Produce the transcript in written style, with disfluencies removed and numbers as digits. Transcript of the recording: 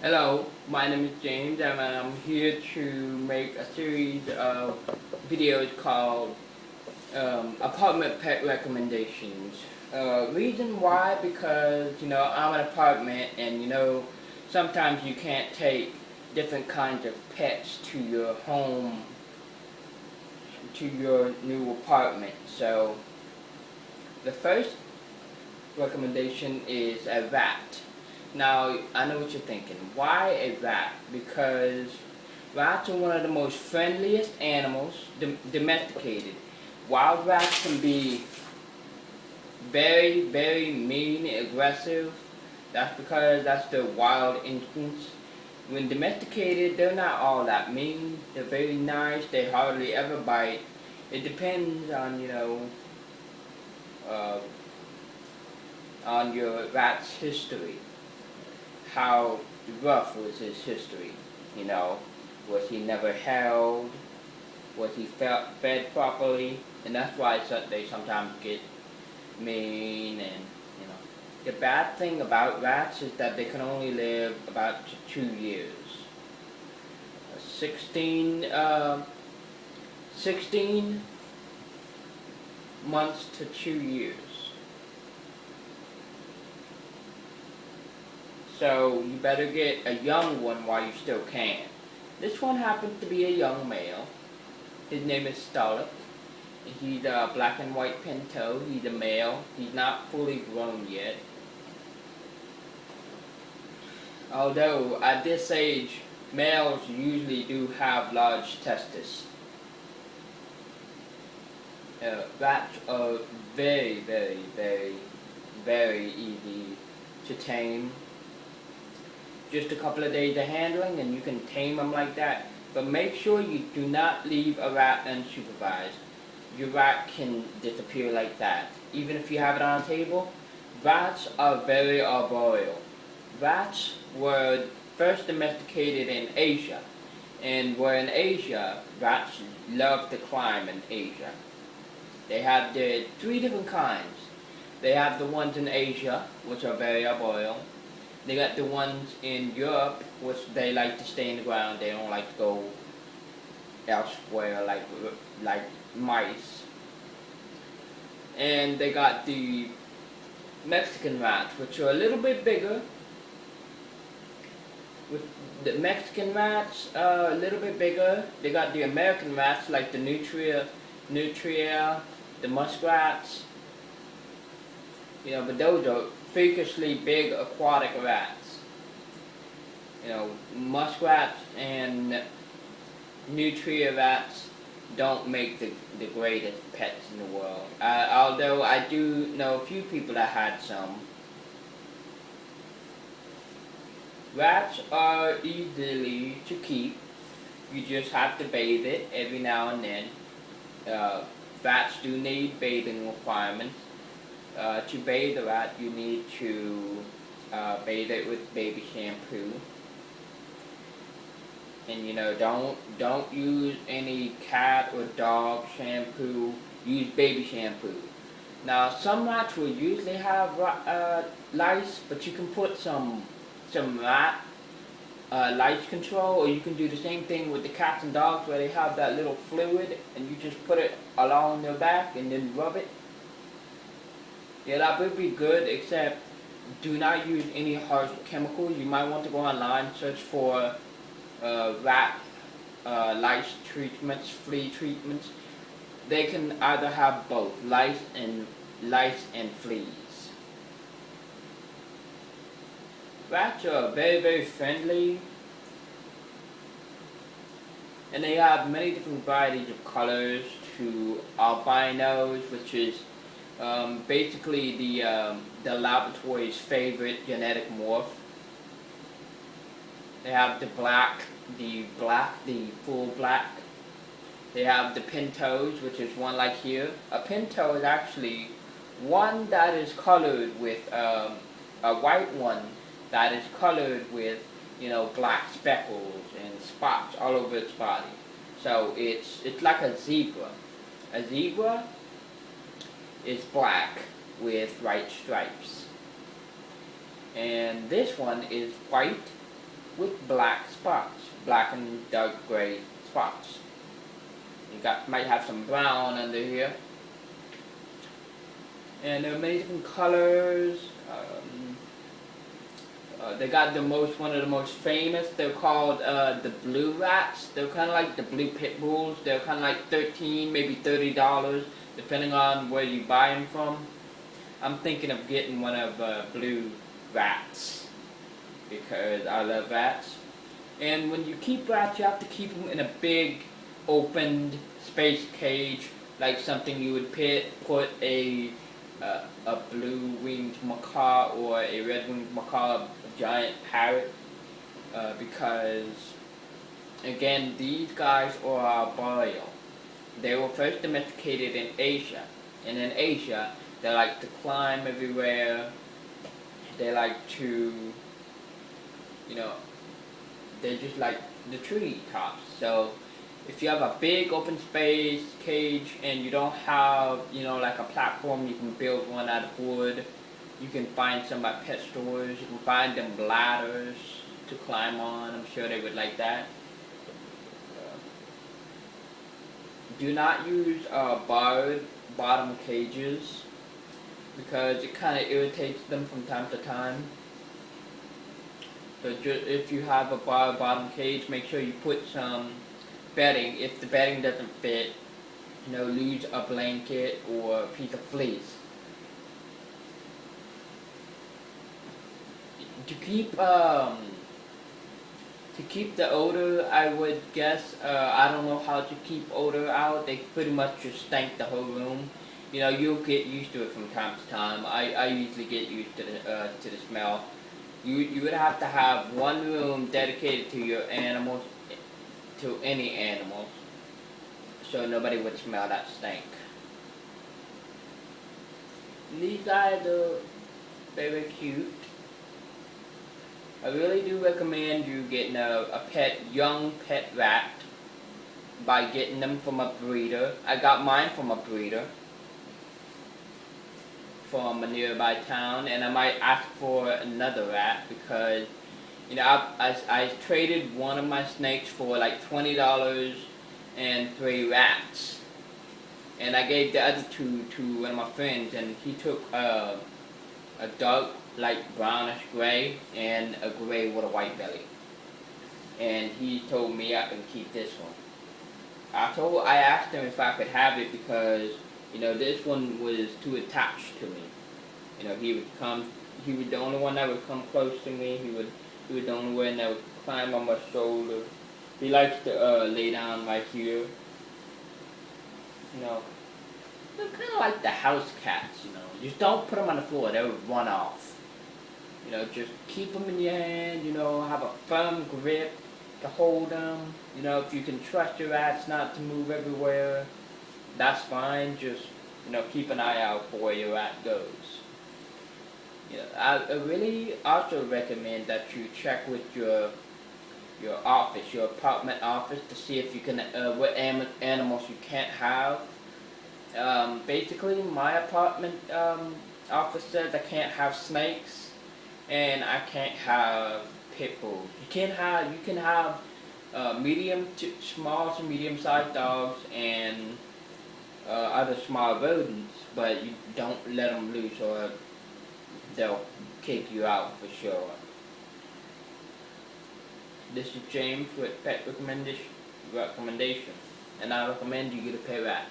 Hello, my name is James and I'm here to make a series of videos called apartment pet recommendations. Reason why, because I'm an apartment and sometimes you can't take different kinds of pets to your home, to your new apartment. So the first recommendation is a rat. Now, I know what you're thinking. Why a rat? Because rats are one of the most friendliest animals domesticated. Wild rats can be very, very mean and aggressive. That's because that's their wild instincts. When domesticated, they're not all that mean. They're very nice. They hardly ever bite. It depends uh, on your rat's history. How rough was his history? Was he never held? Was he fed properly? And that's why they sometimes get mean and. The bad thing about rats is that they can only live about 2 years. 16 months to 2 years. So you better get a young one while you still can. This one happens to be a young male. His name is Starlick. He's a black and white pinto. He's a male. He's not fully grown yet. Although at this age, males usually do have large testes. Rats are very, very, very, very easy to tame. Just a couple of days of handling and you can tame them like that. But make sure you do not leave a rat unsupervised. Your rat can disappear like that. Even if you have it on a table, rats are very arboreal. Rats were first domesticated in Asia. And where in Asia, rats love to climb in Asia. They have the 3 different kinds. They have the ones in Asia, which are very arboreal. They got the ones in Europe, which they like to stay in the ground. They don't like to go elsewhere like mice. And they got the Mexican rats, which are a little bit bigger. With the Mexican rats are a little bit bigger. They got the American rats, like the nutria, the muskrats. But those are freakishly big aquatic rats. Muskrats and nutria rats don't make the greatest pets in the world. Although I do know a few people that had some. Rats are easily to keep. You just have to bathe it every now and then. Rats do need bathing requirements. To bathe a rat, you need to bathe it with baby shampoo. And don't use any cat or dog shampoo. Use baby shampoo. Now some rats will usually have lice, but you can put some rat lice control, or you can do the same thing with the cats and dogs where they have that little fluid and you just put it along their back and then rub it. Yeah, that would be good, except do not use any harsh chemicals. You might want to go online, search for rat lice treatments, flea treatments. They can either have both lice and fleas. Rats are very, very friendly, and they have many different varieties of colors, to albinos, which is basically the laboratory's favorite genetic morph. They have the full black. They have the pintos, which is one like here. A pinto is actually one that is colored with a white one that is colored with black speckles and spots all over its body. So it's like a zebra. A zebra is black with white stripes. And this one is white with black spots, black and dark gray spots. Might have some brown under here, and there are many different colors. They got one of the most famous. They're called the blue rats. They're kind of like the blue pit bulls. They're kind of like $13, maybe $30, depending on where you buy them from. I'm thinking of getting one of blue rats because I love rats. And when you keep rats, you have to keep them in a big, opened space cage, like something you would put a blue-winged macaw or a red-winged macaw, a giant parrot, because, again, these guys are arboreal. They were first domesticated in Asia, and in Asia, they like to climb everywhere. They like to, they're just like the tree tops. So if you have a big open space cage and you don't have, like a platform, you can build one out of wood. You can find some at pet stores. You can find them ladders to climb on. I'm sure they would like that. Do not use barred bottom cages because it kind of irritates them from time to time. So if you have a barred bottom cage, make sure you put some bedding. If the bedding doesn't fit, use a blanket or a piece of fleece. To keep the odor, I would guess, I don't know how to keep odor out. They pretty much just stank the whole room. You'll get used to it from time to time. I usually get used to the smell. You would have to have one room dedicated to your animals, to any animals, so nobody would smell that stink. These guys are very cute. I really do recommend you getting a young pet rat by getting them from a breeder. I got mine from a breeder from a nearby town, and I might ask for another rat because I traded one of my snakes for like $20 and 3 rats, and I gave the other 2 to one of my friends, and he took a dark, like brownish gray and a gray with a white belly, and he told me I can keep this one. I asked him if I could have it because this one was too attached to me. He was the only one that would come close to me. He was the only one that would climb on my shoulder. He likes to lay down right here. They're kind of like the house cats, Just don't put them on the floor, they'll run off. Just keep them in your hand, have a firm grip to hold them. If you can trust your rats not to move everywhere, that's fine. Just, keep an eye out for where your rat goes. I really also recommend that you check with your office, your apartment office, to see if you can, what animals you can't have. Basically, my apartment office says I can't have snakes, and I can't have pit bulls. You can have small to medium-sized dogs and other small rodents, but you don't let them loose or they'll kick you out for sure. This is James with Pet Recommendation, and I recommend you get a pet rat.